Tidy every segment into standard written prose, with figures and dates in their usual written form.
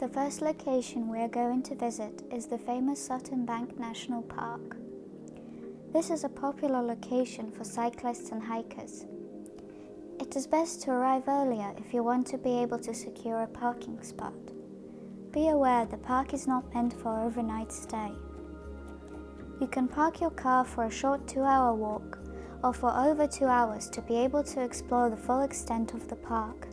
The first location we are going to visit is the famous Sutton National Park. This is a popular location for cyclists and hikers. It is best to arrive earlier if you want to be able to secure a parking spot. Be aware the park is not meant for overnight stay. You can park your car for a short 2-hour walk or for over 2 hours to be able to explore the full extent of the park.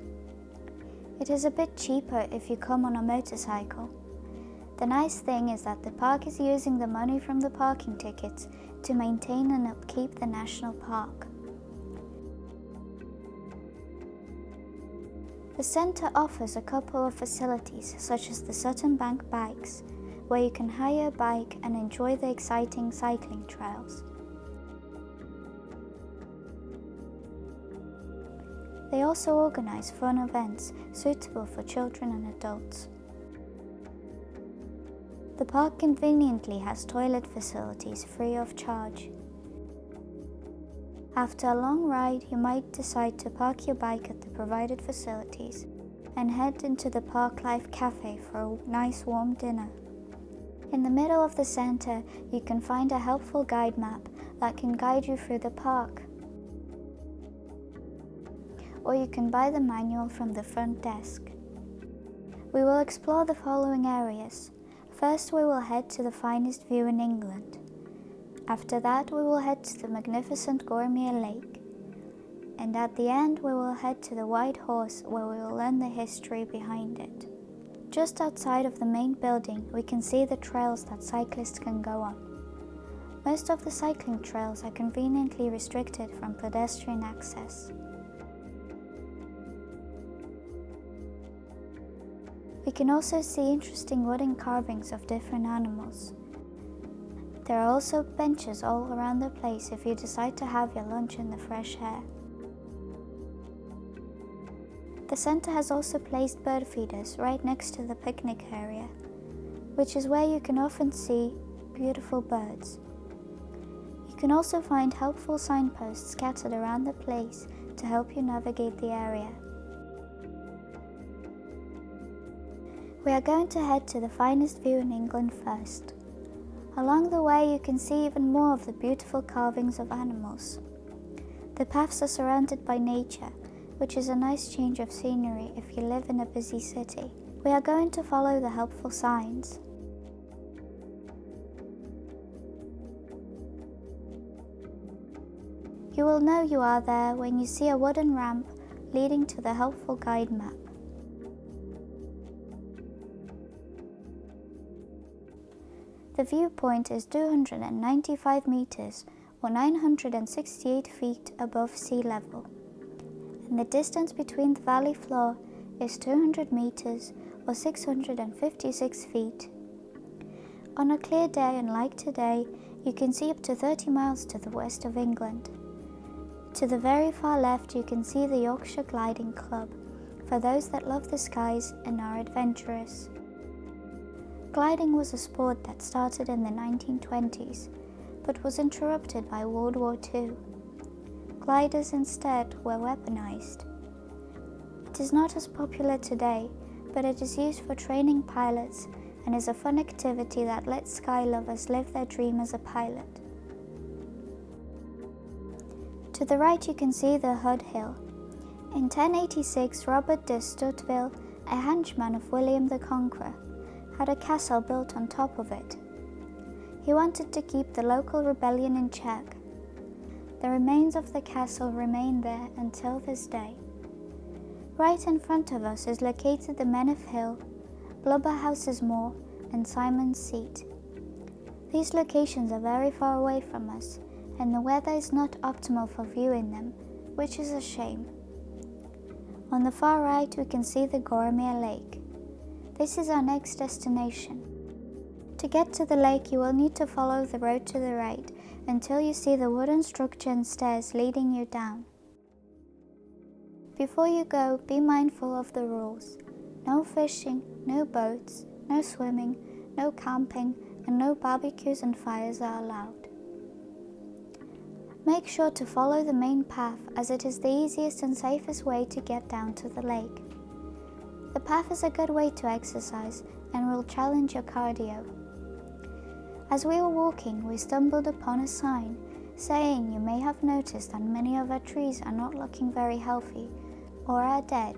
It is a bit cheaper if you come on a motorcycle. The nice thing is that the park is using the money from the parking tickets to maintain and upkeep the national park. The centre offers a couple of facilities such as the Sutton Bank bikes, where you can hire a bike and enjoy the exciting cycling trails. They also organise fun events suitable for children and adults. The park conveniently has toilet facilities free of charge. After a long ride, you might decide to park your bike at the provided facilities and head into the Park Life Cafe for a nice warm dinner. In the middle of the centre, you can find a helpful guide map that can guide you through the park. Or you can buy the manual from the front desk. We will explore the following areas. First, we will head to the finest view in England. After that, we will head to the magnificent Gormire Lake. And at the end, we will head to the White Horse, where we will learn the history behind it. Just outside of the main building, we can see the trails that cyclists can go on. Most of the cycling trails are conveniently restricted from pedestrian access. We can also see interesting wooden carvings of different animals. There are also benches all around the place if you decide to have your lunch in the fresh air. The centre has also placed bird feeders right next to the picnic area, which is where you can often see beautiful birds. You can also find helpful signposts scattered around the place to help you navigate the area. We are going to head to the finest view in England first. Along the way, you can see even more of the beautiful carvings of animals. The paths are surrounded by nature, which is a nice change of scenery if you live in a busy city. We are going to follow the helpful signs. You will know you are there when you see a wooden ramp leading to the helpful guide map. The viewpoint is 295 meters or 968 feet above sea level, and the distance between the valley floor is 200 meters or 656 feet. On a clear day and like today, you can see up to 30 miles to the west of England. To the very far left, you can see the Yorkshire Gliding Club, for those that love the skies and are adventurous. Gliding was a sport that started in the 1920s, but was interrupted by World War II. Gliders instead were weaponized. It is not as popular today, but it is used for training pilots and is a fun activity that lets sky lovers live their dream as a pilot. To the right you can see the Hood Hill. In 1086, Robert de Stuteville, a henchman of William the Conqueror, had a castle built on top of it. He wanted to keep the local rebellion in check. The remains of the castle remain there until this day. Right in front of us is located the Meneth Hill, Blubberhouse's Moor, and Simon's Seat. These locations are very far away from us, and the weather is not optimal for viewing them, which is a shame. On the far right we can see the Gormire Lake. This is our next destination. To get to the lake, you will need to follow the road to the right until you see the wooden structure and stairs leading you down. Before you go, be mindful of the rules. No fishing, no boats, no swimming, no camping, and no barbecues and fires are allowed. Make sure to follow the main path as it is the easiest and safest way to get down to the lake. The path is a good way to exercise and will challenge your cardio. As we were walking, we stumbled upon a sign saying you may have noticed that many of our trees are not looking very healthy or are dead.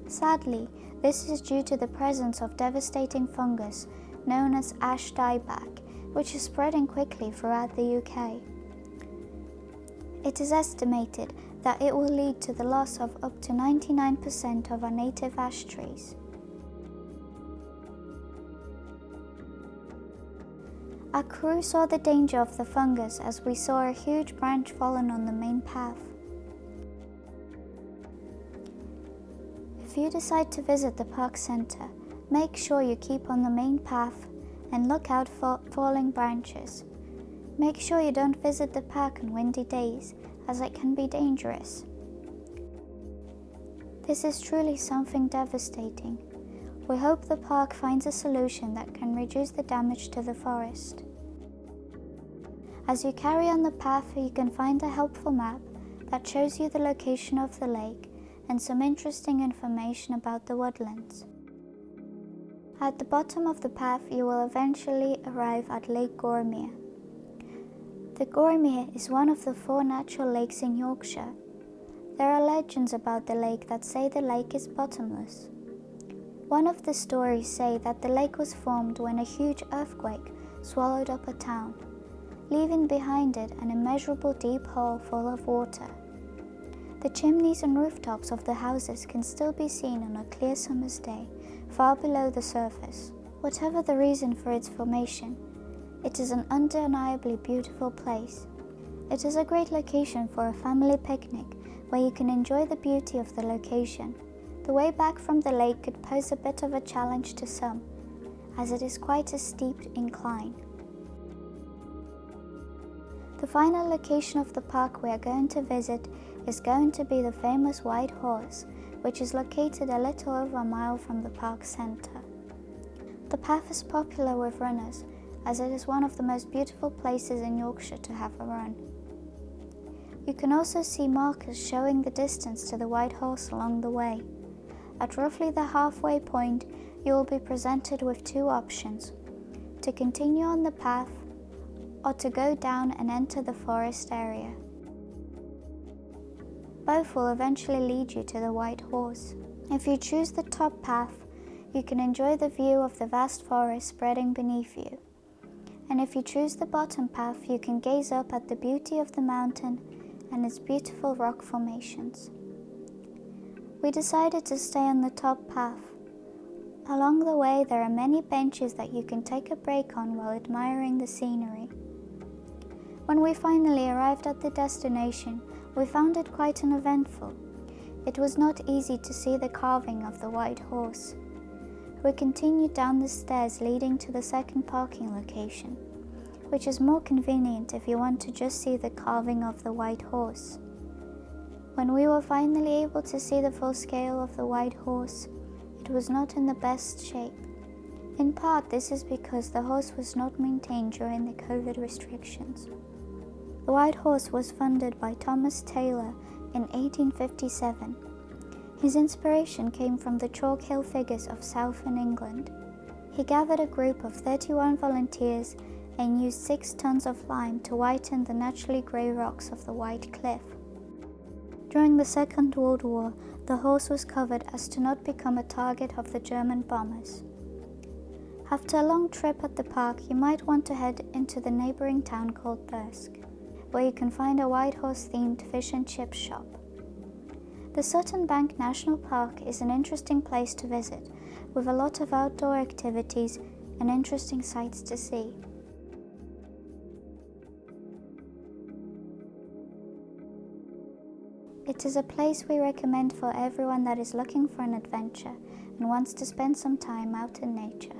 Sadly, this is due to the presence of devastating fungus known as ash dieback, which is spreading quickly throughout the UK. It is estimated that it will lead to the loss of up to 99% of our native ash trees. Our crew saw the danger of the fungus as we saw a huge branch fallen on the main path. If you decide to visit the park centre, make sure you keep on the main path and look out for falling branches. Make sure you don't visit the park on windy days, as it can be dangerous. This is truly something devastating. We hope the park finds a solution that can reduce the damage to the forest. As you carry on the path, you can find a helpful map that shows you the location of the lake and some interesting information about the woodlands. At the bottom of the path, you will eventually arrive at Lake Gormere. The Gormere is one of the 4 natural lakes in Yorkshire. There are legends about the lake that say the lake is bottomless. One of the stories say that the lake was formed when a huge earthquake swallowed up a town, leaving behind it an immeasurable deep hole full of water. The chimneys and rooftops of the houses can still be seen on a clear summer's day, far below the surface. Whatever the reason for its formation, it is an undeniably beautiful place. It is a great location for a family picnic where you can enjoy the beauty of the location. The way back from the lake could pose a bit of a challenge to some, as it is quite a steep incline. The final location of the park we are going to visit is going to be the famous White Horse, which is located a little over a mile from the park centre. The path is popular with runners, as it is one of the most beautiful places in Yorkshire to have a run. You can also see markers showing the distance to the White Horse along the way. At roughly the halfway point, you will be presented with 2 options: to continue on the path or to go down and enter the forest area. Both will eventually lead you to the White Horse. If you choose the top path, you can enjoy the view of the vast forest spreading beneath you. And if you choose the bottom path, you can gaze up at the beauty of the mountain and its beautiful rock formations. We decided to stay on the top path. Along the way, there are many benches that you can take a break on while admiring the scenery. When we finally arrived at the destination, we found it quite uneventful. It was not easy to see the carving of the White Horse. We continued down the stairs leading to the second parking location, which is more convenient if you want to just see the carving of the White Horse. When we were finally able to see the full scale of the White Horse, it was not in the best shape. In part, this is because the horse was not maintained during the COVID restrictions. The White Horse was funded by Thomas Taylor in 1857. His inspiration came from the chalk hill figures of southern England. He gathered a group of 31 volunteers and used 6 tons of lime to whiten the naturally grey rocks of the White Cliff. During the Second World War, the horse was covered as to not become a target of the German bombers. After a long trip at the park, you might want to head into the neighbouring town called Thirsk, where you can find a White Horse-themed fish and chip shop. The Sutton Bank National Park is an interesting place to visit, with a lot of outdoor activities and interesting sights to see. It is a place we recommend for everyone that is looking for an adventure and wants to spend some time out in nature.